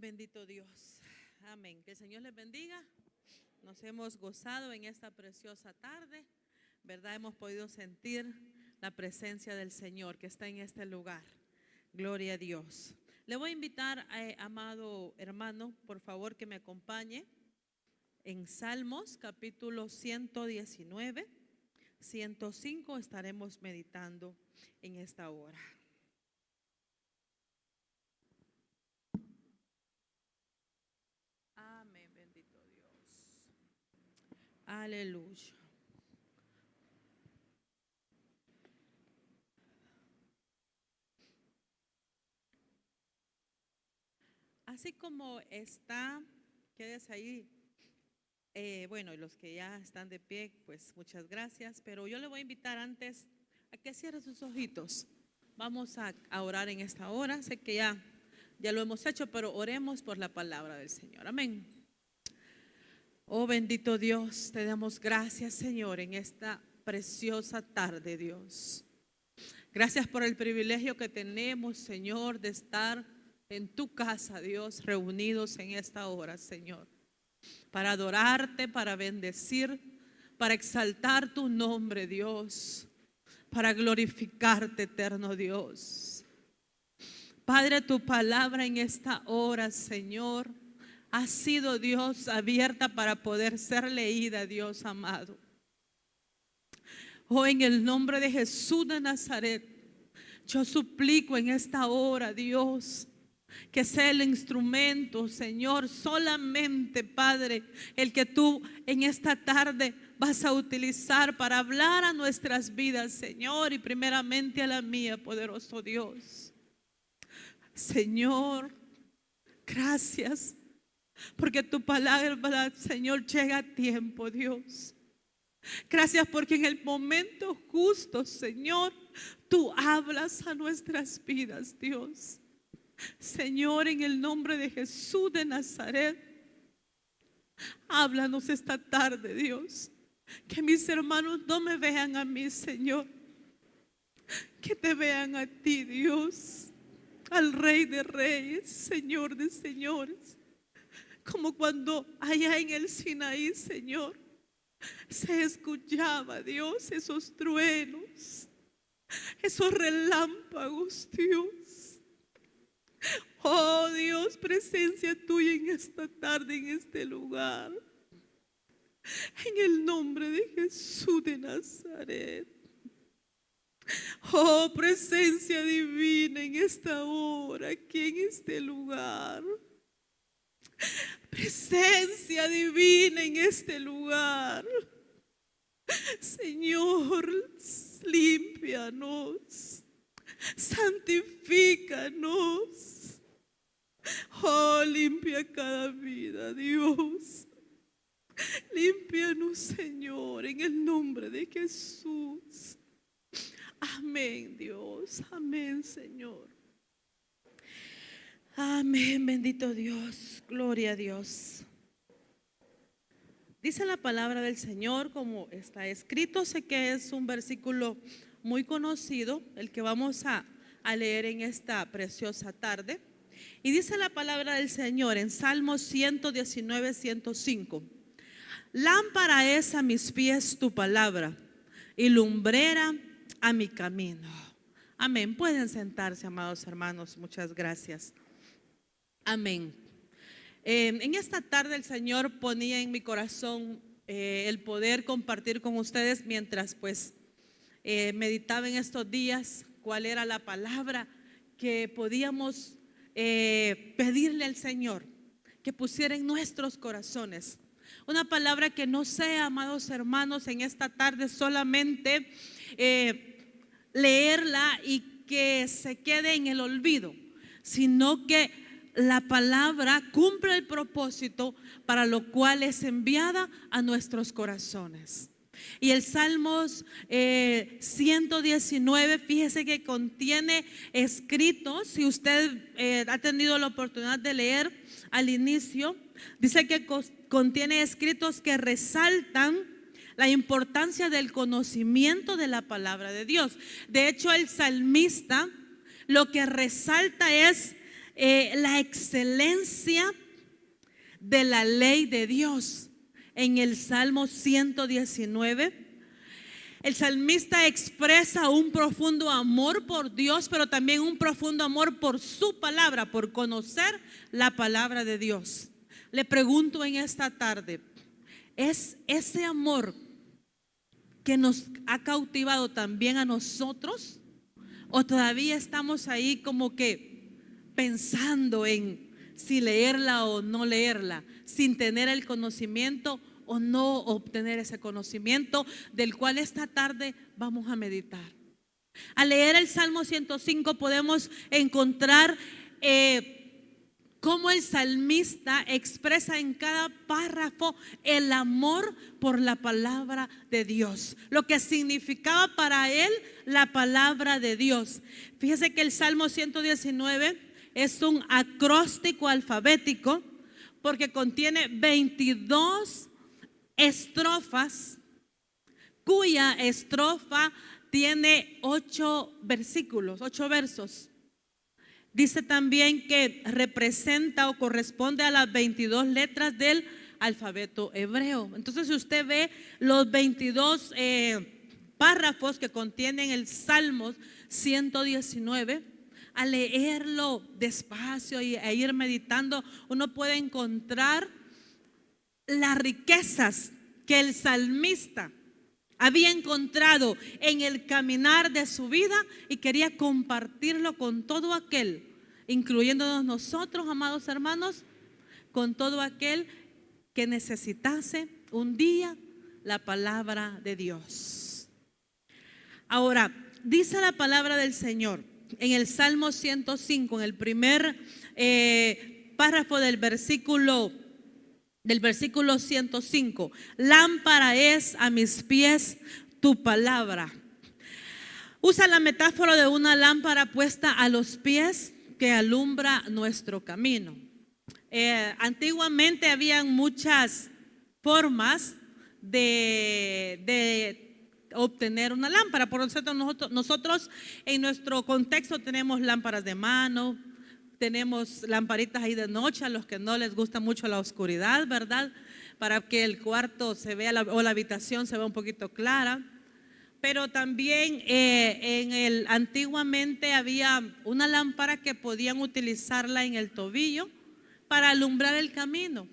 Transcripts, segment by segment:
Bendito Dios. Amén. Que el Señor les bendiga. Nos hemos gozado en esta preciosa tarde, ¿verdad? Hemos podido sentir la presencia del Señor que está en este lugar. Gloria a Dios. Le voy a invitar, amado hermano, por favor que me acompañe en Salmos capítulo 119, 105. Estaremos meditando en esta hora. Amén, bendito Dios. Aleluya. Así como está, quédese ahí. Bueno, y los que ya están de pie, pues muchas gracias. Pero yo le voy a invitar antes a que cierre sus ojitos. Vamos a orar en esta hora. Sé que ya lo hemos hecho, pero oremos por la palabra del Señor. Amén. Oh bendito Dios, te damos gracias, Señor, en esta preciosa tarde, Dios. Gracias por el privilegio que tenemos, Señor, de estar en tu casa, Dios, reunidos en esta hora, Señor, para adorarte, para bendecir, para exaltar tu nombre, Dios, para glorificarte, eterno Dios. Padre, tu palabra en esta hora, Señor, ha sido, Dios, abierta para poder ser leída, Dios amado. Oh, en el nombre de Jesús de Nazaret, yo suplico en esta hora, Dios, que sea el instrumento, Señor, solamente, Padre, el que tú en esta tarde vas a utilizar para hablar a nuestras vidas, Señor, y primeramente a la mía, poderoso Dios. Señor, gracias, porque tu palabra, Señor, llega a tiempo, Dios. Gracias porque en el momento justo, Señor, tú hablas a nuestras vidas, Dios. Señor, en el nombre de Jesús de Nazaret, háblanos esta tarde, Dios. Que mis hermanos no me vean a mí, Señor, que te vean a ti, Dios, al Rey de Reyes, Señor de señores. Como cuando allá en el Sinaí, Señor, se escuchaba, Dios, esos truenos, esos relámpagos, Dios. Oh Dios, presencia tuya en esta tarde, en este lugar. En el nombre de Jesús de Nazaret. Oh, presencia divina en esta hora, aquí en este lugar. Presencia divina en este lugar. Señor, límpianos, santifícanos. Oh, limpia cada vida, Dios. Límpianos, Señor, en el nombre de Jesús. Amén, Dios. Amén, Señor. Amén, bendito Dios. Gloria a Dios. Dice la palabra del Señor como está escrito. Sé que es un versículo muy conocido, el que vamos a leer en esta preciosa tarde. Y dice la palabra del Señor en Salmos 119, 105. Lámpara es a mis pies tu palabra y lumbrera a mi camino. Amén. Pueden sentarse, amados hermanos. Muchas gracias. Amén. En esta tarde el Señor ponía en mi corazón el poder compartir con ustedes mientras meditaba en estos días cuál era la palabra que podíamos pedirle al Señor que pusiera en nuestros corazones. Una palabra que no sea, amados hermanos, en esta tarde solamente leerla y que se quede en el olvido, sino que la palabra cumple el propósito para lo cual es enviada a nuestros corazones. Y el Salmos 119, fíjese que contiene escritos, si usted ha tenido la oportunidad de leer al inicio, dice que contiene escritos que resaltan la importancia del conocimiento de la palabra de Dios. De hecho, el salmista lo que resalta es la excelencia de la ley de Dios. En el Salmo 119, el salmista expresa un profundo amor por Dios, pero también un profundo amor por su palabra, por conocer la palabra de Dios. Le pregunto en esta tarde, ¿es ese amor que nos ha cautivado también a nosotros? ¿O todavía estamos ahí como que pensando en si leerla o no leerla, sin tener el conocimiento o no obtener ese conocimiento del cual esta tarde vamos a meditar? Al leer el Salmo 105 podemos encontrar cómo el salmista expresa en cada párrafo el amor por la palabra de Dios, lo que significaba para él la palabra de Dios. Fíjese que el Salmo 119 es un acróstico alfabético porque contiene 22 estrofas, cuya estrofa tiene 8 versículos, 8 versos. Dice también que representa o corresponde a las 22 letras del alfabeto hebreo. Entonces, si usted ve los 22 párrafos que contienen el Salmo 119, al leerlo despacio e ir meditando, uno puede encontrar las riquezas que el salmista había encontrado en el caminar de su vida y quería compartirlo con todo aquel, incluyéndonos nosotros, amados hermanos, con todo aquel que necesitase un día la palabra de Dios. Ahora, dice la palabra del Señor en el Salmo 105, en el primer párrafo del versículo 105: lámpara es a mis pies tu palabra. Usa la metáfora de una lámpara puesta a los pies que alumbra nuestro camino. Antiguamente habían muchas formas de obtener una lámpara. Por eso nosotros en nuestro contexto tenemos lámparas de mano, tenemos lamparitas ahí de noche a los que no les gusta mucho la oscuridad, ¿verdad? Para que el cuarto se vea o la habitación se vea un poquito clara. Pero también antiguamente había una lámpara que podían utilizarla en el tobillo para alumbrar el camino.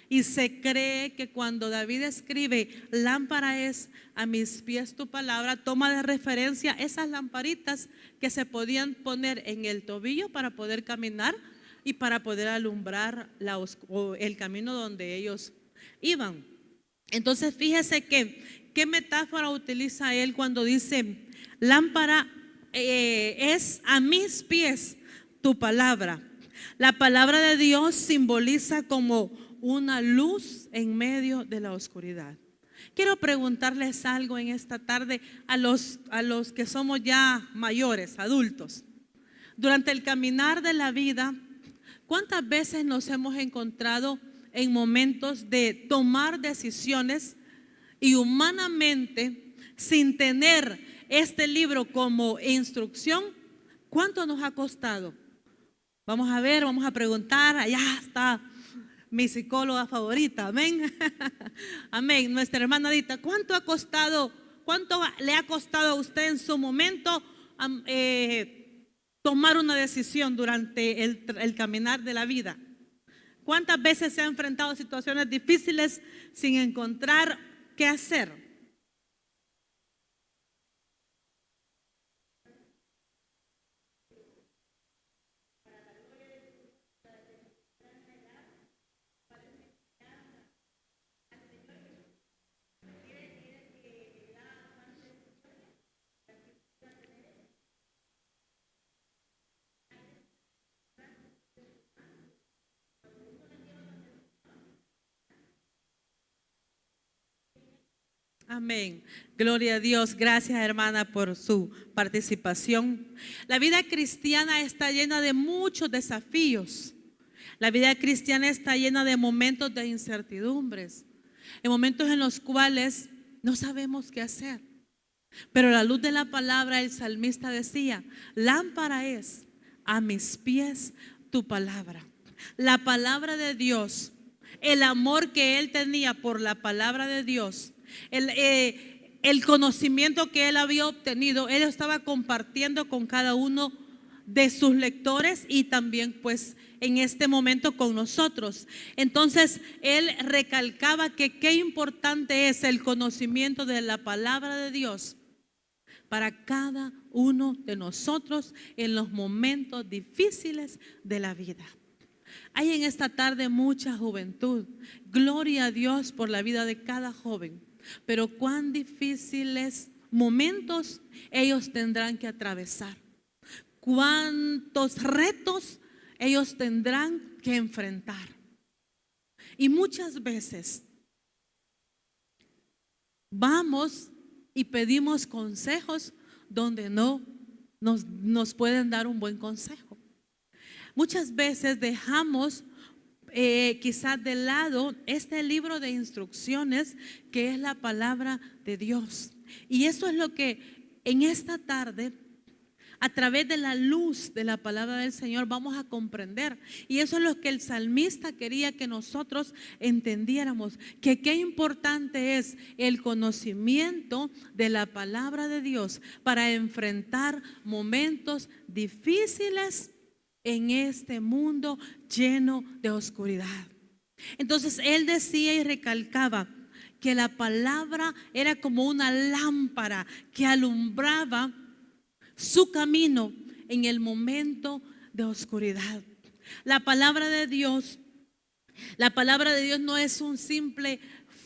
Y se cree que cuando David escribe lámpara es a mis pies tu palabra, toma de referencia esas lamparitas que se podían poner en el tobillo para poder caminar y para poder alumbrar el camino donde ellos iban. Entonces fíjese que qué metáfora utiliza él cuando dice lámpara es a mis pies tu palabra. La palabra de Dios simboliza como una luz en medio de la oscuridad. Quiero preguntarles algo en esta tarde a los que somos ya mayores, adultos. Durante el caminar de la vida, ¿cuántas veces nos hemos encontrado en momentos de tomar decisiones y humanamente, sin tener este libro como instrucción, cuánto nos ha costado? Vamos a ver, vamos a preguntar. Allá está mi psicóloga favorita, amén. Amén. Nuestra hermana Adita, ¿cuánto le ha costado a usted en su momento tomar una decisión durante el caminar de la vida? ¿Cuántas veces se ha enfrentado a situaciones difíciles sin encontrar qué hacer? Amén. Gloria a Dios. Gracias, hermana, por su participación. La vida cristiana está llena de muchos desafíos. La vida cristiana está llena de momentos de incertidumbres, en momentos en los cuales no sabemos qué hacer. Pero a la luz de la palabra, el salmista decía: lámpara es a mis pies tu palabra. La palabra de Dios, el amor que él tenía por la palabra de Dios, el conocimiento que él había obtenido, él estaba compartiendo con cada uno de sus lectores y también pues en este momento con nosotros. Entonces él recalcaba que qué importante es el conocimiento de la palabra de Dios para cada uno de nosotros en los momentos difíciles de la vida. Hay en esta tarde mucha juventud. Gloria a Dios por la vida de cada joven. Pero cuán difíciles momentos ellos tendrán que atravesar. Cuántos retos ellos tendrán que enfrentar. Y muchas veces vamos y pedimos consejos donde no nos pueden dar un buen consejo. Muchas veces dejamos quizás de lado este libro de instrucciones que es la palabra de Dios. Y eso es lo que en esta tarde, a través de la luz de la palabra del Señor, vamos a comprender. Y eso es lo que el salmista quería que nosotros entendiéramos, que qué importante es el conocimiento de la palabra de Dios para enfrentar momentos difíciles en este mundo lleno de oscuridad. Entonces él decía y recalcaba que la palabra era como una lámpara que alumbraba su camino en el momento de oscuridad. La palabra de Dios no es un simple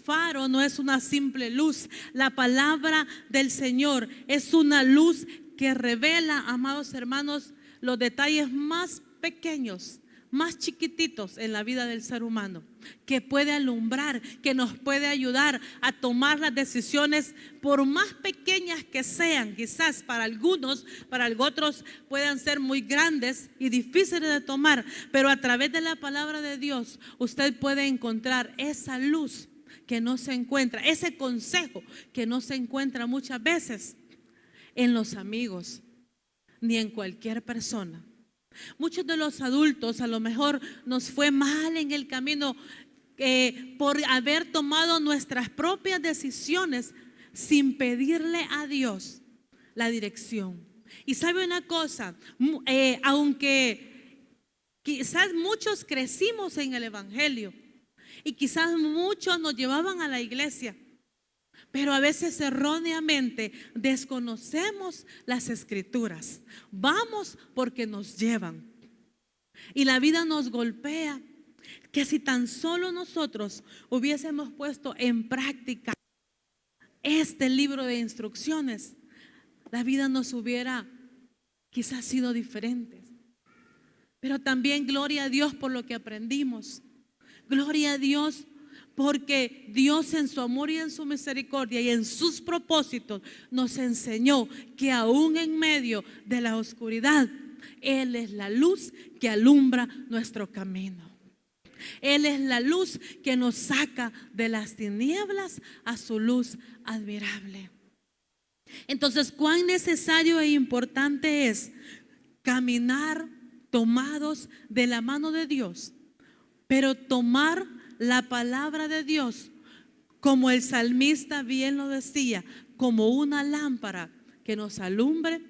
faro, no es una simple luz. La palabra del Señor es una luz que revela, amados hermanos, los detalles más pequeños, más chiquititos en la vida del ser humano, que puede alumbrar, que nos puede ayudar a tomar las decisiones, por más pequeñas que sean. Quizás para algunos, para otros puedan ser muy grandes y difíciles de tomar, pero a través de la palabra de Dios usted puede encontrar esa luz que no se encuentra, ese consejo que no se encuentra muchas veces en los amigos ni en cualquier persona. Muchos de los adultos a lo mejor nos fue mal en el camino por haber tomado nuestras propias decisiones sin pedirle a Dios la dirección. Y sabe una cosa, aunque quizás muchos crecimos en el Evangelio y quizás muchos nos llevaban a la iglesia, pero a veces erróneamente desconocemos las escrituras. Vamos porque nos llevan. Y la vida nos golpea. Que si tan solo nosotros hubiésemos puesto en práctica este libro de instrucciones, la vida nos hubiera quizás sido diferente. Pero también gloria a Dios por lo que aprendimos. Gloria a Dios porque Dios en su amor y en su misericordia y en sus propósitos nos enseñó que aún en medio de la oscuridad, Él es la luz que alumbra nuestro camino. Él es la luz que nos saca de las tinieblas a su luz admirable. Entonces, cuán necesario e importante es caminar tomados de la mano de Dios, pero tomar la palabra de Dios, como el salmista bien lo decía, como una lámpara que nos alumbre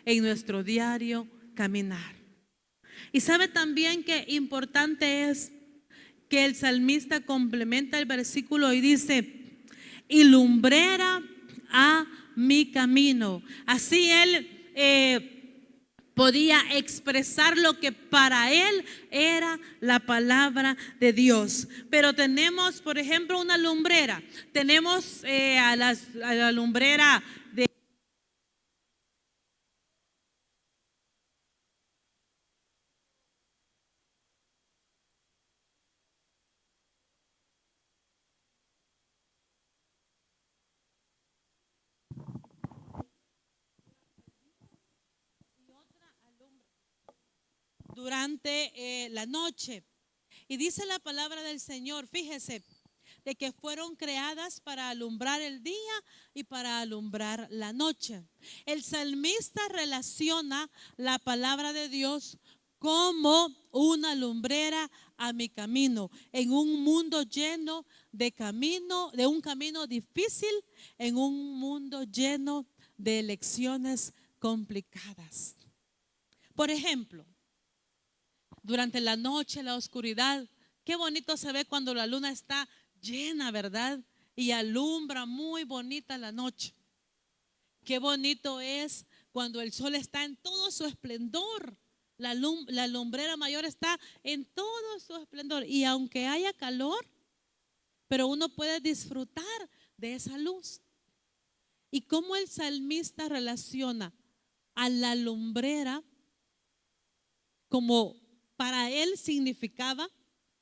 en nuestro diario caminar. Y sabe también que importante es que el salmista complementa el versículo y dice: y lumbrera a mi camino. Así él podía expresar lo que para él era la palabra de Dios. Pero tenemos, por ejemplo, una lumbrera. Tenemos a la lumbrera de... durante la noche. Y dice la palabra del Señor, fíjese, de que fueron creadas para alumbrar el día y para alumbrar la noche. El salmista relaciona la palabra de Dios como una lumbrera a mi camino, en un mundo lleno de camino, de un camino difícil, en un mundo lleno de elecciones complicadas. Por ejemplo, durante la noche, la oscuridad, qué bonito se ve cuando la luna está llena, ¿verdad? Y alumbra muy bonita la noche. Qué bonito es cuando el sol está en todo su esplendor. La lumbrera mayor está en todo su esplendor. Y aunque haya calor, pero uno puede disfrutar de esa luz. Y cómo el salmista relaciona a la lumbrera como para él significaba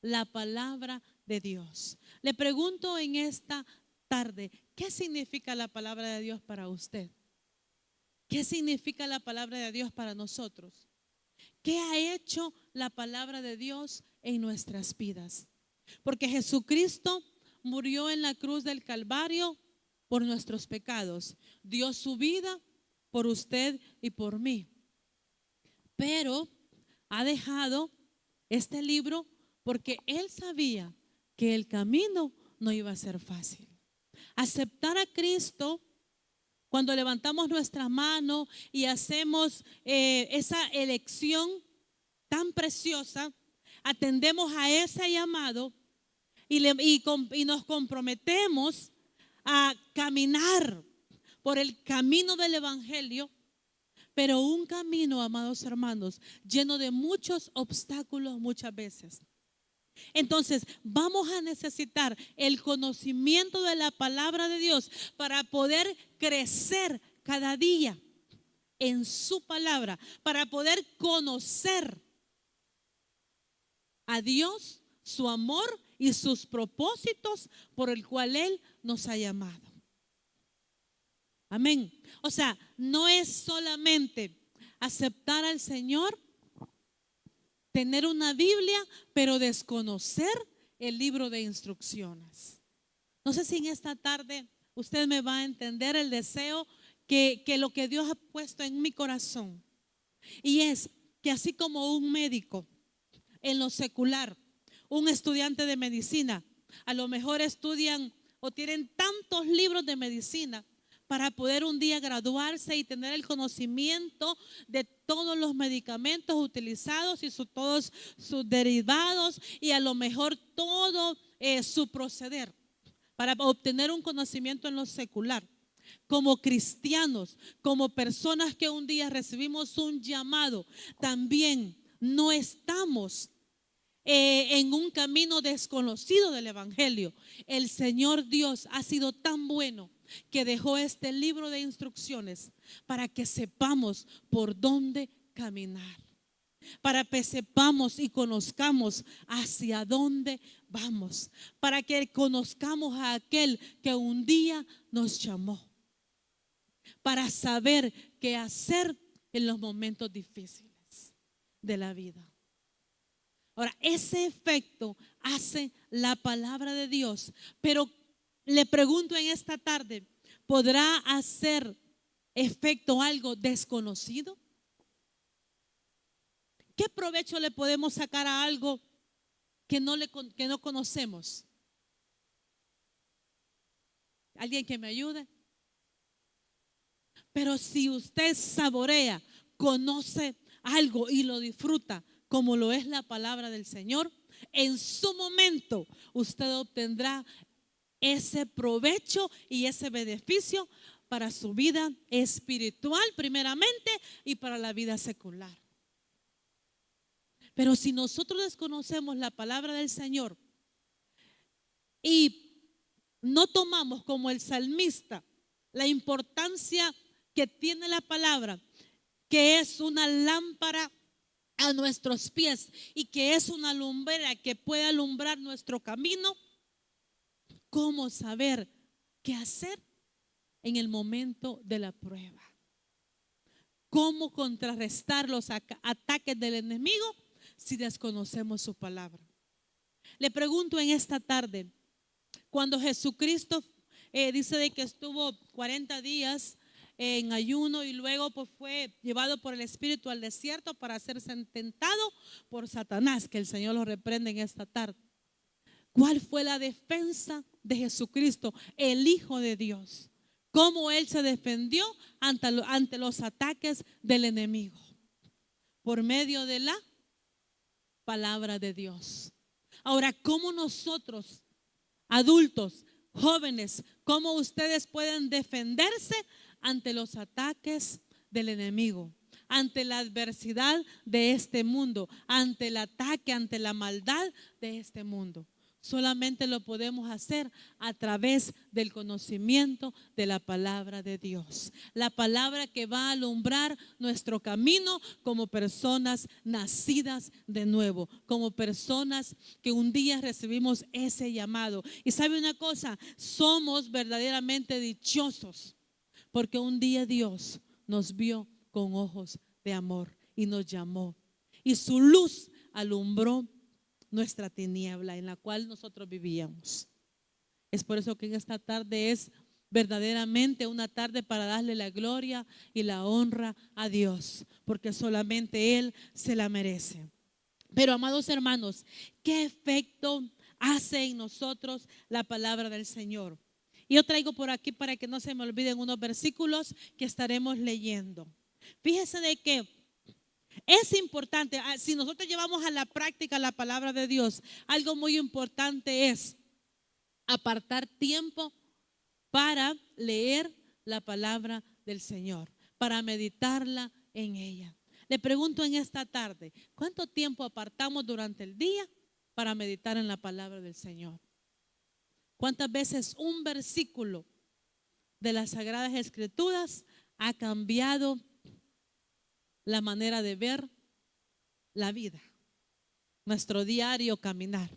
la palabra de Dios. Le pregunto en esta tarde, ¿qué significa la palabra de Dios para usted? ¿Qué significa la palabra de Dios para nosotros? ¿Qué ha hecho la palabra de Dios en nuestras vidas? Porque Jesucristo murió en la cruz del Calvario por nuestros pecados. Dio su vida por usted y por mí. Pero ha dejado este libro porque Él sabía que el camino no iba a ser fácil. Aceptar a Cristo, cuando levantamos nuestra mano y hacemos esa elección tan preciosa, atendemos a ese llamado y nos comprometemos a caminar por el camino del Evangelio, pero un camino, amados hermanos, lleno de muchos obstáculos muchas veces. Entonces vamos a necesitar el conocimiento de la palabra de Dios para poder crecer cada día en su palabra, para poder conocer a Dios, su amor y sus propósitos por el cual Él nos ha llamado. Amén. O sea, no es solamente aceptar al Señor, tener una Biblia, pero desconocer el libro de instrucciones. No sé si en esta tarde usted me va a entender el deseo que lo que Dios ha puesto en mi corazón. Y es que así como un médico en lo secular, un estudiante de medicina, a lo mejor estudian o tienen tantos libros de medicina para poder un día graduarse y tener el conocimiento de todos los medicamentos utilizados y todos sus derivados y a lo mejor todo su proceder para obtener un conocimiento en lo secular. Como cristianos, como personas que un día recibimos un llamado, también no estamos en un camino desconocido del Evangelio. El Señor Dios ha sido tan bueno que dejó este libro de instrucciones para que sepamos por dónde caminar, para que sepamos y conozcamos hacia dónde vamos, para que conozcamos a aquel que un día nos llamó, para saber qué hacer en los momentos difíciles de la vida. Ahora, ese efecto hace la palabra de Dios, pero le pregunto en esta tarde, ¿podrá hacer efecto algo desconocido? ¿Qué provecho le podemos sacar a algo que no conocemos? ¿Alguien que me ayude? Pero si usted saborea, conoce algo y lo disfruta, como lo es la palabra del Señor, en su momento usted obtendrá ese provecho y ese beneficio para su vida espiritual primeramente y para la vida secular. Pero si nosotros desconocemos la palabra del Señor y no tomamos como el salmista la importancia que tiene la palabra, que es una lámpara a nuestros pies y que es una lumbrera que puede alumbrar nuestro camino, ¿cómo saber qué hacer en el momento de la prueba? ¿Cómo contrarrestar los ataques del enemigo si desconocemos su palabra? Le pregunto en esta tarde, cuando Jesucristo dice de que estuvo 40 días en ayuno y luego pues fue llevado por el Espíritu al desierto para ser tentado por Satanás, que el Señor lo reprende en esta tarde. ¿Cuál fue la defensa de Jesucristo, el Hijo de Dios? ¿Cómo Él se defendió ante los ataques del enemigo? Por medio de la palabra de Dios. Ahora, ¿cómo nosotros, adultos, jóvenes, cómo ustedes pueden defenderse ante los ataques del enemigo? Ante la adversidad de este mundo, ante el ataque, ante la maldad de este mundo. Solamente lo podemos hacer a través del conocimiento de la palabra de Dios. La palabra que va a alumbrar nuestro camino como personas nacidas de nuevo, como personas que un día recibimos ese llamado. Y sabe una cosa, somos verdaderamente dichosos porque un día Dios nos vio con ojos de amor y nos llamó. Y su luz alumbró nuestra tiniebla en la cual nosotros vivíamos. Es por eso que en esta tarde es verdaderamente una tarde para darle la gloria y la honra a Dios, porque solamente Él se la merece. Pero amados hermanos, ¿qué efecto hace en nosotros la palabra del Señor? Y yo traigo por aquí para que no se me olviden unos versículos que estaremos leyendo. Fíjese de que es importante, si nosotros llevamos a la práctica la palabra de Dios, algo muy importante es apartar tiempo para leer la palabra del Señor, para meditarla en ella. Le pregunto en esta tarde, ¿cuánto tiempo apartamos durante el día para meditar en la palabra del Señor? ¿Cuántas veces un versículo de las Sagradas Escrituras ha cambiado la manera de ver la vida, nuestro diario caminar?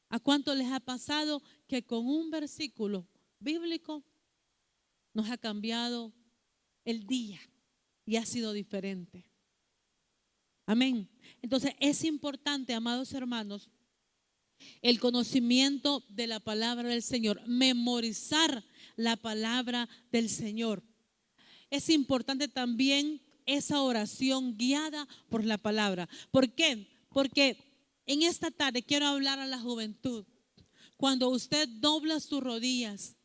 ¿A cuánto les ha pasado que con un versículo bíblico nos ha cambiado el día y ha sido diferente? Amén. Entonces es importante, amados hermanos, el conocimiento de la palabra del Señor, memorizar la palabra del Señor. Es importante también esa oración guiada por la palabra. ¿Por qué? Porque en esta tarde quiero hablar a la juventud. Cuando usted dobla sus rodillas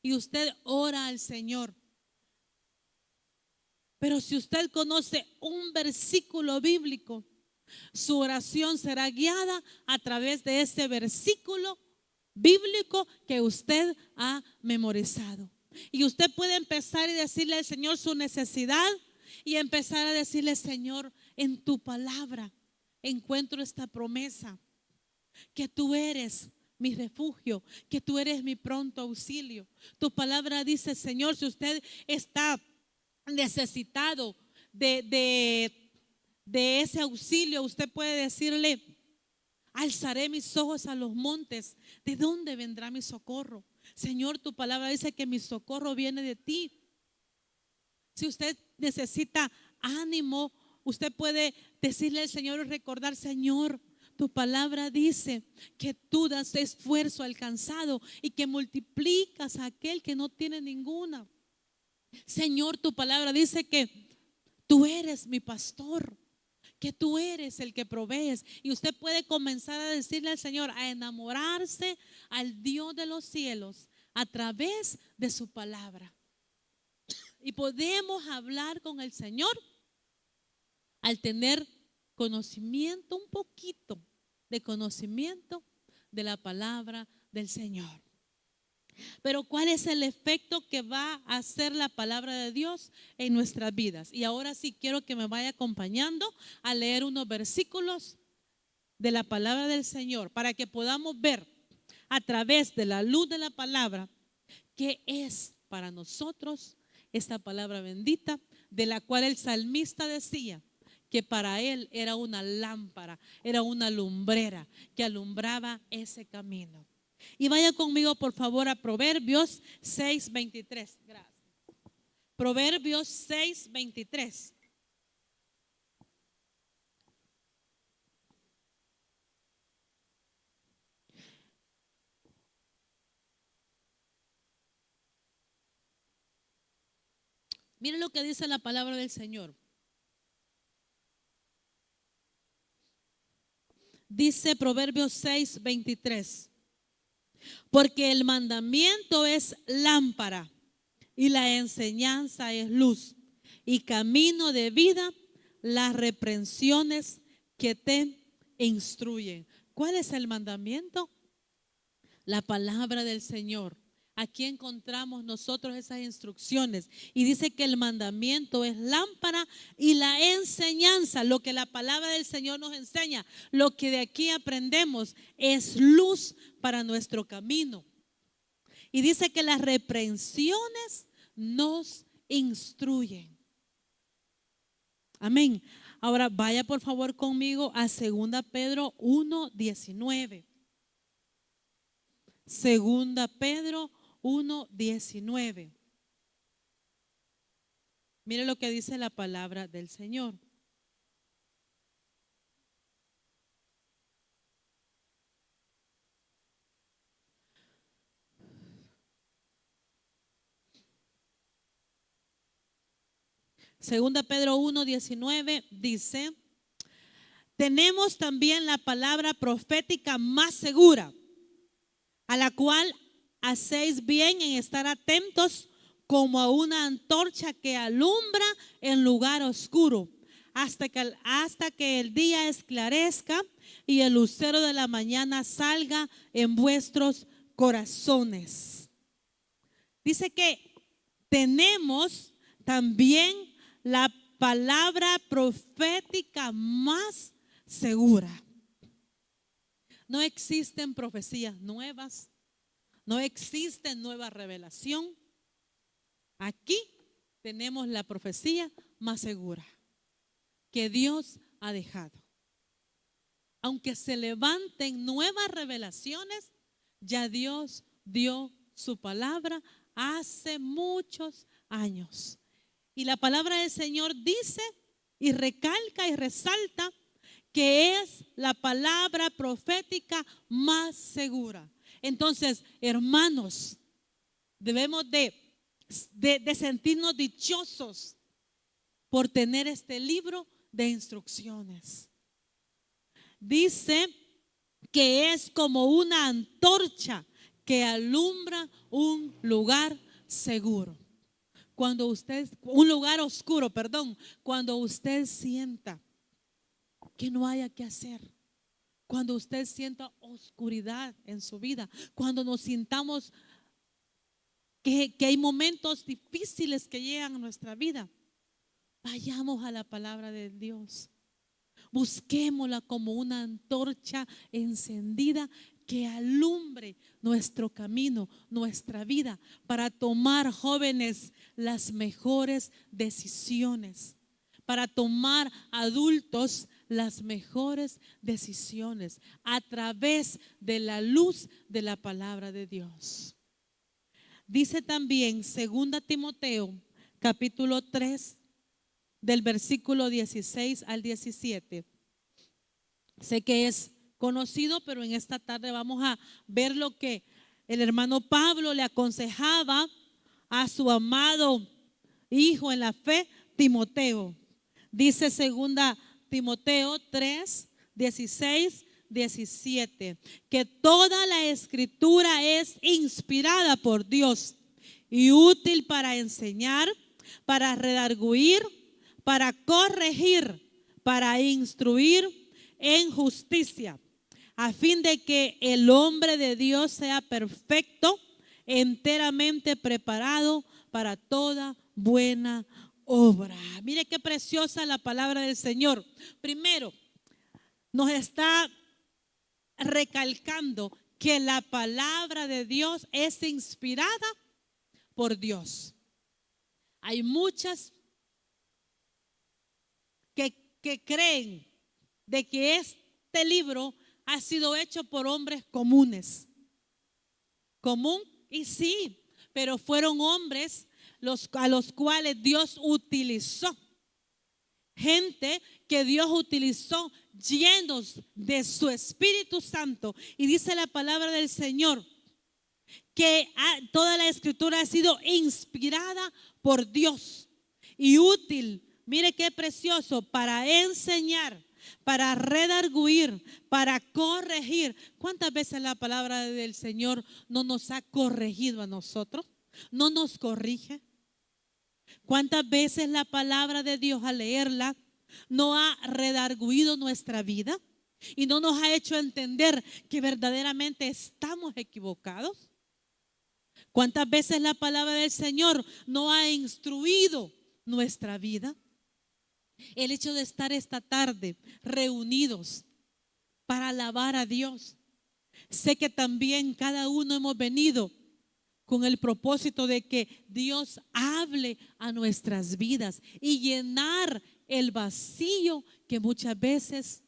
y usted ora al Señor, pero si usted conoce un versículo bíblico, su oración será guiada a través de ese versículo bíblico que usted ha memorizado. Y usted puede empezar y decirle al Señor su necesidad y empezar a decirle: Señor, en tu palabra encuentro esta promesa, que tú eres mi refugio, que tú eres mi pronto auxilio. Tu palabra dice, Señor, si usted está necesitado de ese auxilio, usted puede decirle: alzaré mis ojos a los montes, ¿de dónde vendrá mi socorro? Señor, tu palabra dice que mi socorro viene de ti. Si usted necesita ánimo, usted puede decirle al Señor y recordar: Señor, tu palabra dice que tú das esfuerzo al cansado y que multiplicas a aquel que no tiene ninguna. Señor, tu palabra dice que tú eres mi pastor, que tú eres el que provees. Y usted puede comenzar a decirle al Señor, a enamorarse al Dios de los cielos a través de su palabra. Y podemos hablar con el Señor al tener conocimiento, un poquito de conocimiento de la palabra del Señor. Pero ¿cuál es el efecto que va a hacer la palabra de Dios en nuestras vidas? Y ahora sí quiero que me vaya acompañando a leer unos versículos de la palabra del Señor para que podamos ver a través de la luz de la palabra qué es para nosotros esta palabra bendita, de la cual el salmista decía que para él era una lámpara, era una lumbrera que alumbraba ese camino. Y vaya conmigo por favor a Proverbios 6:23. Gracias. Proverbios 6:23. Mire lo que dice la palabra del Señor. Dice Proverbios 6:23. Porque el mandamiento es lámpara y la enseñanza es luz y camino de vida las reprensiones que te instruyen. ¿Cuál es el mandamiento? La palabra del Señor. Aquí encontramos nosotros esas instrucciones y dice que el mandamiento es lámpara y la enseñanza, lo que la palabra del Señor nos enseña, lo que de aquí aprendemos es luz para nuestro camino. Y dice que las reprensiones nos instruyen. Amén. Ahora vaya por favor conmigo a 2 Pedro 1:19. 2 Pedro 1:19. Mire lo que dice la palabra del Señor. Segunda Pedro 1:19 dice: tenemos también la palabra profética más segura, a la cual hacéis bien en estar atentos como a una antorcha que alumbra en lugar oscuro, hasta que el día esclarezca y el lucero de la mañana salga en vuestros corazones. Dice que tenemos también la palabra profética más segura. No existen profecías nuevas, no existe nueva revelación. Aquí tenemos la profecía más segura que Dios ha dejado. Aunque se levanten nuevas revelaciones, ya Dios dio su palabra hace muchos años. Y la palabra del Señor dice y recalca y resalta que es la palabra profética más segura. Entonces, hermanos, debemos de sentirnos dichosos por tener este libro de instrucciones. Dice que es como una antorcha que alumbra un lugar seguro. Cuando usted, un lugar oscuro, perdón, cuando usted sienta que no haya que hacer, cuando usted sienta oscuridad en su vida, cuando nos sintamos que hay momentos difíciles que llegan a nuestra vida, vayamos a la palabra de Dios. Busquémosla como una antorcha encendida que alumbre nuestro camino, nuestra vida, para tomar, jóvenes, las mejores decisiones, para tomar, adultos, las mejores decisiones a través de la luz de la palabra de Dios. Dice también 2 Timoteo capítulo 3 del versículo 16 al 17. Sé que es conocido, pero en esta tarde vamos a ver lo que el hermano Pablo le aconsejaba a su amado hijo en la fe, Timoteo. Dice 2 Timoteo 3, 16, 17, que toda la escritura es inspirada por Dios y útil para enseñar, para redarguir, para corregir, para instruir en justicia, a fin de que el hombre de Dios sea perfecto, enteramente preparado para toda buena obra. Mire qué preciosa la palabra del Señor. Primero, nos está recalcando que la palabra de Dios es inspirada por Dios. Hay muchas que creen de que este libro ha sido hecho por hombres comunes. Común, y sí, pero fueron hombres a los cuales Dios utilizó. Gente que Dios utilizó llenos de su Espíritu Santo. Y dice la palabra del Señor que toda la escritura ha sido inspirada por Dios. y útil. Mire qué precioso, para enseñar, para redarguir, para corregir. ¿Cuántas veces la palabra del Señor no nos ha corregido a nosotros? ¿No nos corrige? ¿Cuántas veces la palabra de Dios al leerla no ha redarguido nuestra vida y no nos ha hecho entender que verdaderamente estamos equivocados? ¿Cuántas veces la palabra del Señor no ha instruido nuestra vida? El hecho de estar esta tarde reunidos para alabar a Dios. Sé que también cada uno hemos venido con el propósito de que Dios hable a nuestras vidas y llenar el vacío que muchas veces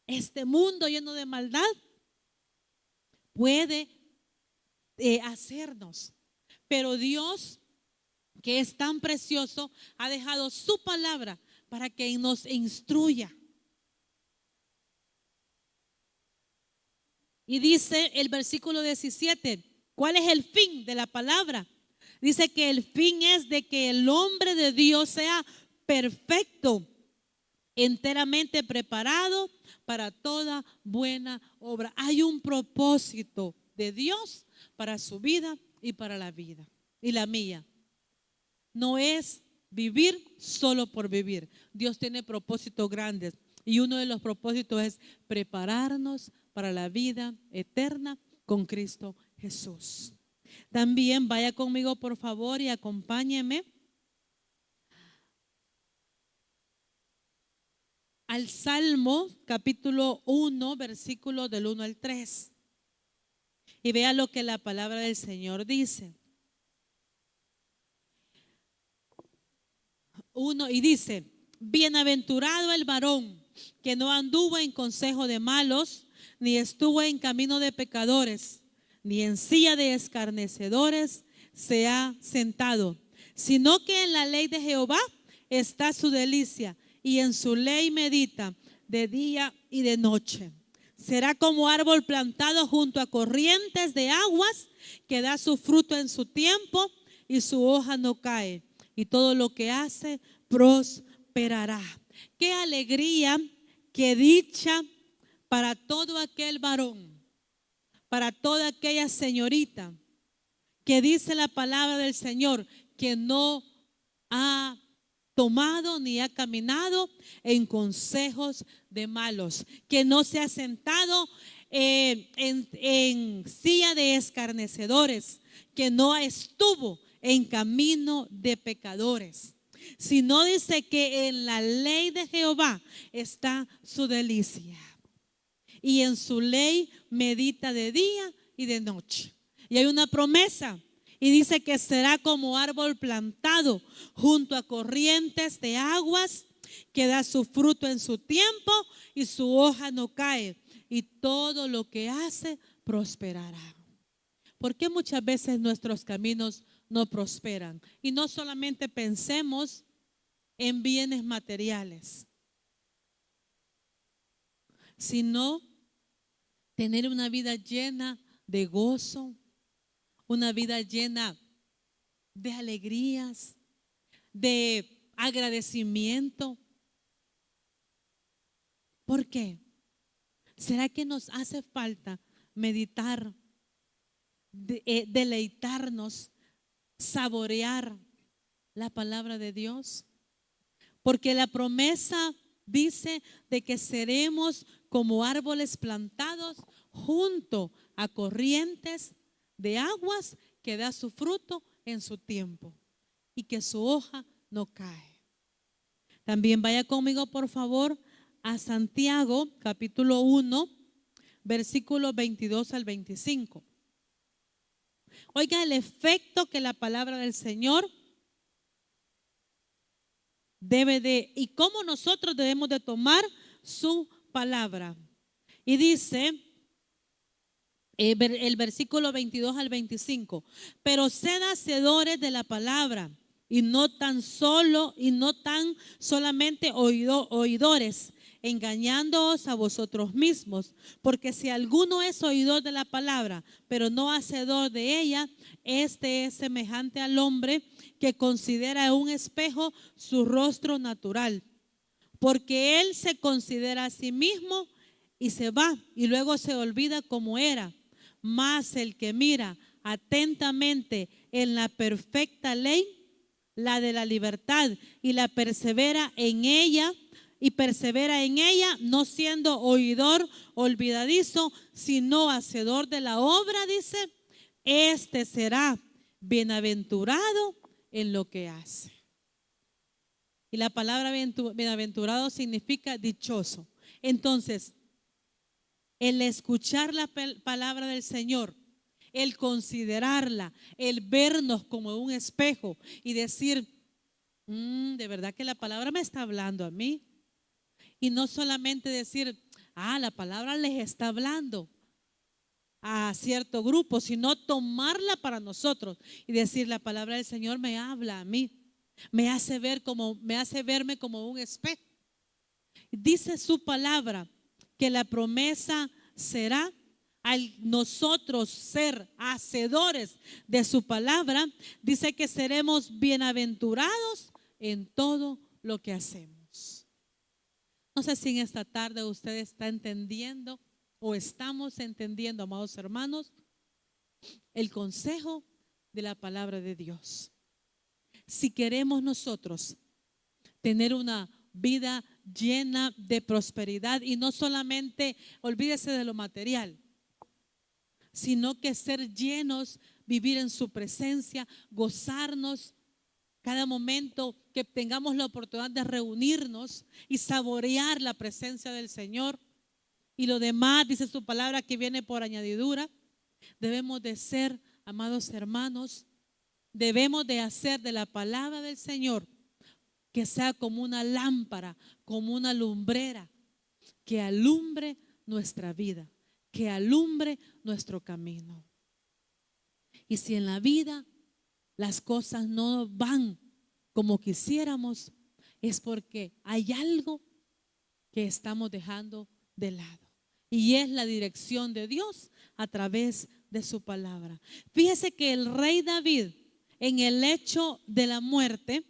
este mundo lleno de maldad puede hacernos. Pero Dios, que es tan precioso, ha dejado su palabra para que nos instruya. Y dice el versículo 17, ¿cuál es el fin de la palabra? Dice que el fin es de que el hombre de Dios sea perfecto, enteramente preparado para toda buena obra. Hay un propósito de Dios para su vida y para la vida y la mía. No es vivir solo por vivir. Dios tiene propósitos grandes y uno de los propósitos es prepararnos para la vida eterna con Cristo Jesús. También vaya conmigo por favor y acompáñeme al Salmo capítulo 1, versículo del 1 al 3. Y vea lo que la palabra del Señor dice. Y dice: bienaventurado el varón que no anduvo en consejo de malos, ni estuvo en camino de pecadores, ni en silla de escarnecedores se ha sentado, sino que en la ley de Jehová está su delicia, y en su ley medita de día y de noche. Será como árbol plantado junto a corrientes de aguas, que da su fruto en su tiempo y su hoja no cae, y todo lo que hace prosperará. Qué alegría, qué dicha para todo aquel varón, para toda aquella señorita que dice la palabra del Señor que no ha tomado ni ha caminado en consejos de malos, que no se ha sentado en silla de escarnecedores, que no estuvo en camino de pecadores, sino dice que en la ley de Jehová está su delicia, y en su ley medita de día y de noche. Y hay una promesa, y dice que será como árbol plantado junto a corrientes de aguas, que da su fruto en su tiempo y su hoja no cae, y todo lo que hace prosperará. ¿Por qué muchas veces nuestros caminos no prosperan? Y no solamente pensemos en bienes materiales, sino tener una vida llena de gozo, una vida llena de alegrías, de agradecimiento. ¿Por qué? ¿Será que nos hace falta meditar, deleitarnos, saborear la palabra de Dios? Porque la promesa dice de que seremos como árboles plantados junto a corrientes de aguas, que da su fruto en su tiempo y que su hoja no cae. También vaya conmigo por favor a Santiago capítulo 1, versículos 22 al 25. Oiga el efecto que la palabra del Señor debe de, y cómo nosotros debemos de tomar su palabra. Y dice el versículo 22 al 25: pero sed hacedores de la palabra, y no tan solamente oidores, engañándoos a vosotros mismos. Porque si alguno es oidor de la palabra, pero no hacedor de ella, este es semejante al hombre que considera en un espejo su rostro natural. Porque él se considera a sí mismo y se va, y luego se olvida cómo era. Mas el que mira atentamente en la perfecta ley, la de la libertad, y la persevera en ella, no siendo oidor olvidadizo, sino hacedor de la obra, dice, este será bienaventurado en lo que hace. Y la palabra bienaventurado significa dichoso. Entonces, el escuchar la palabra del Señor, el considerarla, el vernos como un espejo y decir, de verdad que la palabra me está hablando a mí. Y no solamente decir, la palabra les está hablando a cierto grupo, sino tomarla para nosotros y decir, la palabra del Señor me habla a mí, me hace verme como un espejo. Dice su palabra que la promesa será, al nosotros ser hacedores de su palabra, dice que seremos bienaventurados en todo lo que hacemos. No sé si en esta tarde usted está entendiendo o estamos entendiendo, amados hermanos, el consejo de la palabra de Dios. Si queremos nosotros tener una vida llena de prosperidad, y no solamente olvídese de lo material, sino que ser llenos, vivir en su presencia, gozarnos cada momento que tengamos la oportunidad de reunirnos y saborear la presencia del Señor. Y lo demás, dice su palabra, que viene por añadidura. Debemos de ser, amados hermanos, debemos de hacer de la palabra del Señor que sea como una lámpara, como una lumbrera, que alumbre nuestra vida, que alumbre nuestro camino. Y si en la vida las cosas no van como quisiéramos, es porque hay algo que estamos dejando de lado. Y es la dirección de Dios a través de su palabra. Fíjese que el rey David, en el lecho de la muerte,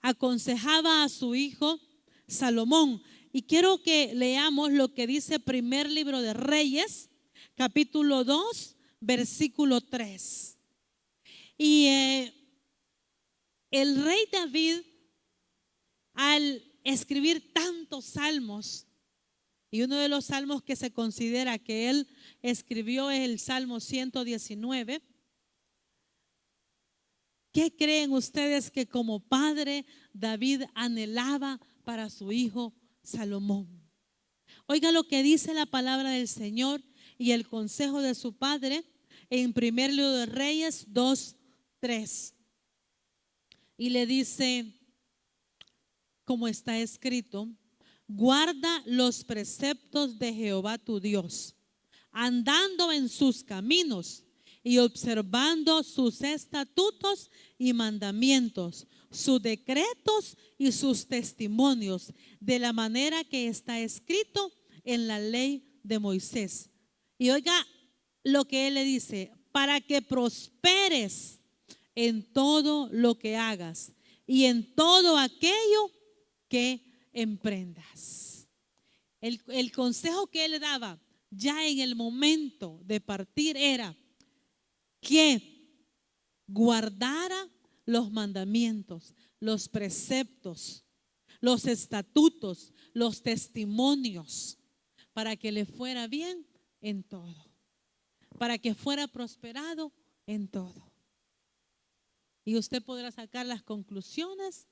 aconsejaba a su hijo Salomón. Y quiero que leamos lo que dice primer libro de Reyes, capítulo 2, versículo 3. Y el rey David, al escribir tantos salmos, y uno de los salmos que se considera que él escribió es el Salmo 119. ¿Qué creen ustedes que como padre David anhelaba para su hijo Salomón? Oiga lo que dice la palabra del Señor y el consejo de su padre en primer libro de Reyes 2:3. Y le dice, como está escrito, guarda los preceptos de Jehová tu Dios, andando en sus caminos y observando sus estatutos y mandamientos, sus decretos y sus testimonios, de la manera que está escrito en la ley de Moisés. Y oiga lo que él le dice, para que prosperes en todo lo que hagas y en todo aquello que emprendas. El consejo que él le daba ya en el momento de partir era que guardara los mandamientos, los preceptos, los estatutos, los testimonios, para que le fuera bien en todo, para que fuera prosperado en todo. Y usted podrá sacar las conclusiones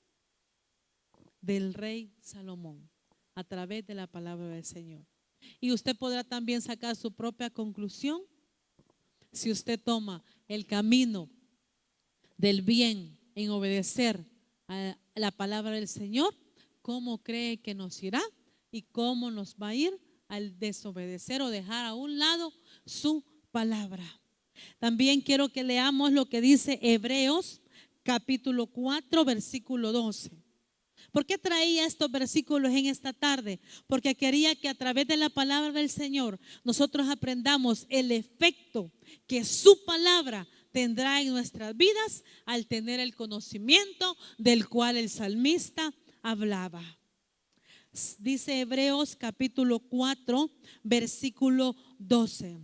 del rey Salomón a través de la palabra del Señor. Y usted podrá también sacar su propia conclusión si usted toma el camino del bien en obedecer a la palabra del Señor. ¿Cómo cree que nos irá y cómo nos va a ir al desobedecer o dejar a un lado su palabra? También quiero que leamos lo que dice Hebreos capítulo 4 versículo 12. ¿Por qué traía estos versículos en esta tarde? Porque quería que a través de la palabra del Señor nosotros aprendamos el efecto que su palabra tendrá en nuestras vidas al tener el conocimiento del cual el salmista hablaba. Dice Hebreos capítulo 4, versículo 12.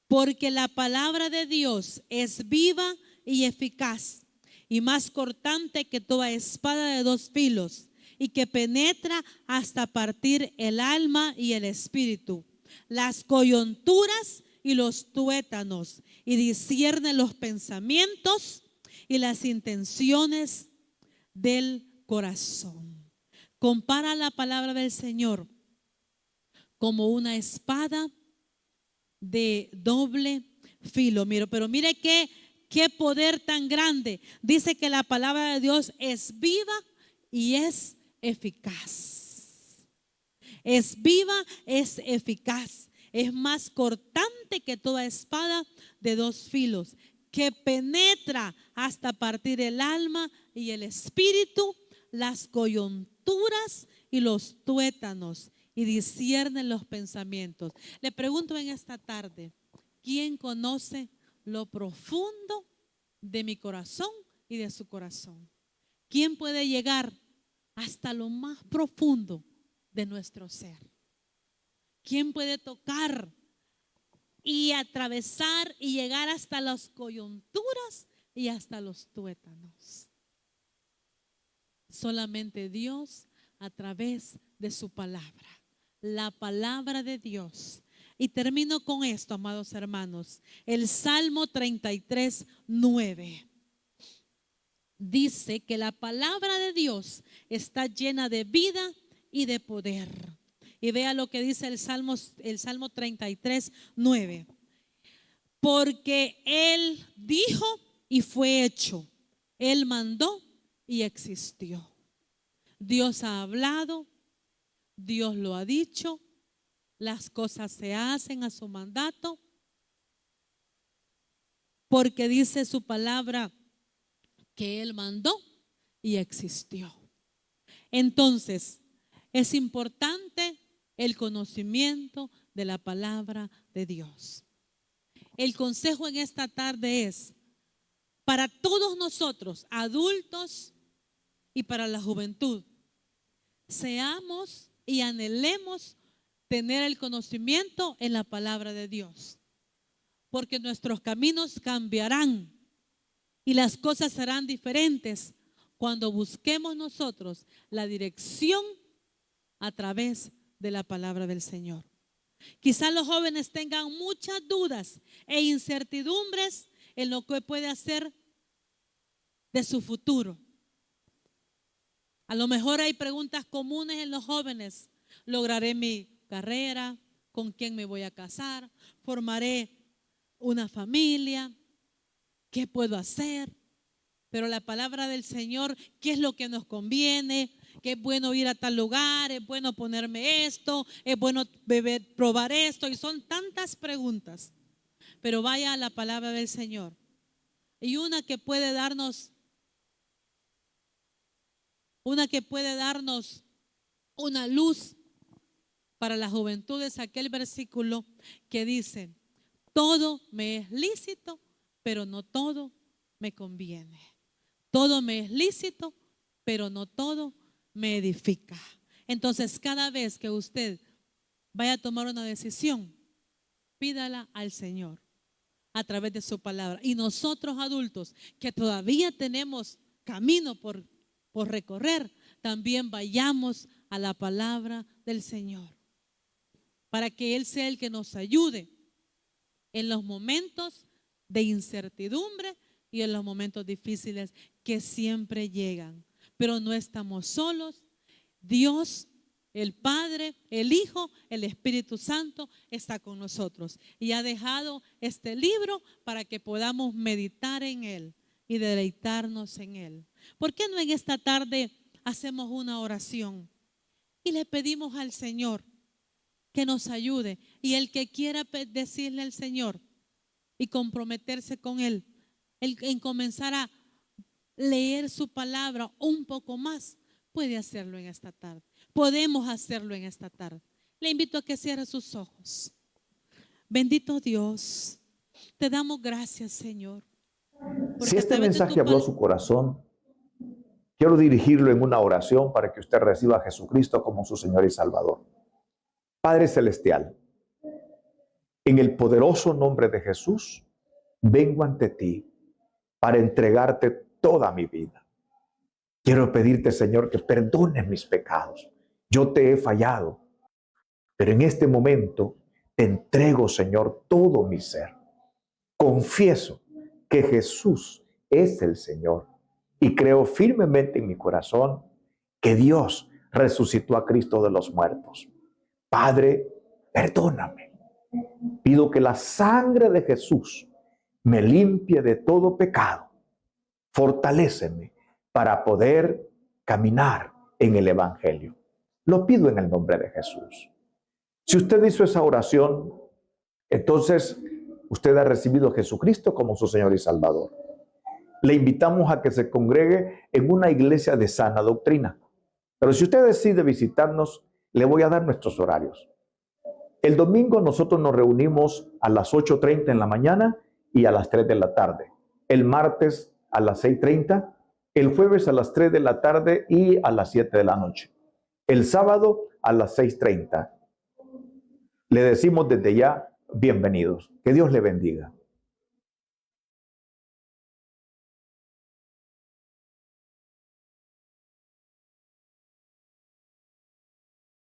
Porque la palabra de Dios es viva y eficaz y más cortante que toda espada de dos filos y que penetra hasta partir el alma y el espíritu, las coyunturas y los tuétanos, y discierne los pensamientos y las intenciones del corazón. Compara la palabra del Señor como una espada de doble filo. Pero mire qué poder tan grande. Dice que la palabra de Dios es viva y es eficaz. Es viva, es eficaz. Es más cortante que toda espada de dos filos, que penetra hasta partir el alma y el espíritu, las coyunturas y los tuétanos, y discierne los pensamientos. Le pregunto en esta tarde, ¿quién conoce lo profundo de mi corazón y de su corazón? ¿Quién puede llegar hasta lo más profundo de nuestro ser? ¿Quién puede tocar y atravesar y llegar hasta las coyunturas y hasta los tuétanos? Solamente Dios, a través de su palabra, la palabra de Dios. Y termino con esto, amados hermanos. El Salmo 33, 9 dice que la palabra de Dios está llena de vida y de poder. Y vea lo que dice el Salmo 33, 9. Porque Él dijo y fue hecho. Él mandó y existió. Dios ha hablado, Dios lo ha dicho, las cosas se hacen a su mandato, porque dice su palabra que Él mandó y existió. Entonces, es importante el conocimiento de la palabra de Dios. El consejo en esta tarde es para todos nosotros, adultos y para la juventud. Seamos y anhelemos tener el conocimiento en la palabra de Dios, porque nuestros caminos cambiarán y las cosas serán diferentes cuando busquemos nosotros la dirección a través de la palabra del Señor. Quizás los jóvenes tengan muchas dudas e incertidumbres en lo que puede hacer de su futuro. A lo mejor hay preguntas comunes en los jóvenes. ¿Lograré mi carrera? ¿Con quién me voy a casar? ¿Formaré una familia? ¿Qué puedo hacer? Pero la palabra del Señor, ¿qué es lo que nos conviene? ¿Qué es bueno ir a tal lugar? ¿Es bueno ponerme esto? ¿Es bueno probar esto? Y son tantas preguntas. Pero vaya a la palabra del Señor. Y una que puede darnos una luz para la juventud es aquel versículo que dice: todo me es lícito, pero no todo me conviene. Todo me es lícito, pero no todo me edifica. Entonces, cada vez que usted vaya a tomar una decisión, pídala al Señor a través de su palabra. Y nosotros adultos que todavía tenemos camino por recorrer, también vayamos a la palabra del Señor, para que Él sea el que nos ayude en los momentos de incertidumbre y en los momentos difíciles que siempre llegan. Pero no estamos solos. Dios, el Padre, el Hijo, el Espíritu Santo está con nosotros y ha dejado este libro para que podamos meditar en él y deleitarnos en él. ¿Por qué no en esta tarde hacemos una oración y le pedimos al Señor que nos ayude? Y el que quiera decirle al Señor y comprometerse con él en comenzar a leer su palabra un poco más, puede hacerlo en esta tarde. Podemos hacerlo en esta tarde. Le invito a que cierre sus ojos. Bendito Dios, te damos gracias, Señor. Si este mensaje habló a su corazón, quiero dirigirlo en una oración para que usted reciba a Jesucristo como su Señor y Salvador. Padre Celestial, en el poderoso nombre de Jesús, vengo ante ti para entregarte toda mi vida. Quiero pedirte, Señor, que perdones mis pecados. Yo te he fallado, pero en este momento te entrego, Señor, todo mi ser. Confieso que Jesús es el Señor y creo firmemente en mi corazón que Dios resucitó a Cristo de los muertos. Padre, perdóname. Pido que la sangre de Jesús me limpie de todo pecado. Fortaléceme para poder caminar en el Evangelio. Lo pido en el nombre de Jesús. Si usted hizo esa oración, entonces usted ha recibido a Jesucristo como su Señor y Salvador. Le invitamos a que se congregue en una iglesia de sana doctrina. Pero si usted decide visitarnos, le voy a dar nuestros horarios. El domingo nosotros nos reunimos a las 8:30 en la mañana y a las 3 de la tarde. El martes a las 6:30, el jueves a las 3 de la tarde y a las 7 de la noche. El sábado a las 6:30. Le decimos desde ya, bienvenidos. Que Dios le bendiga.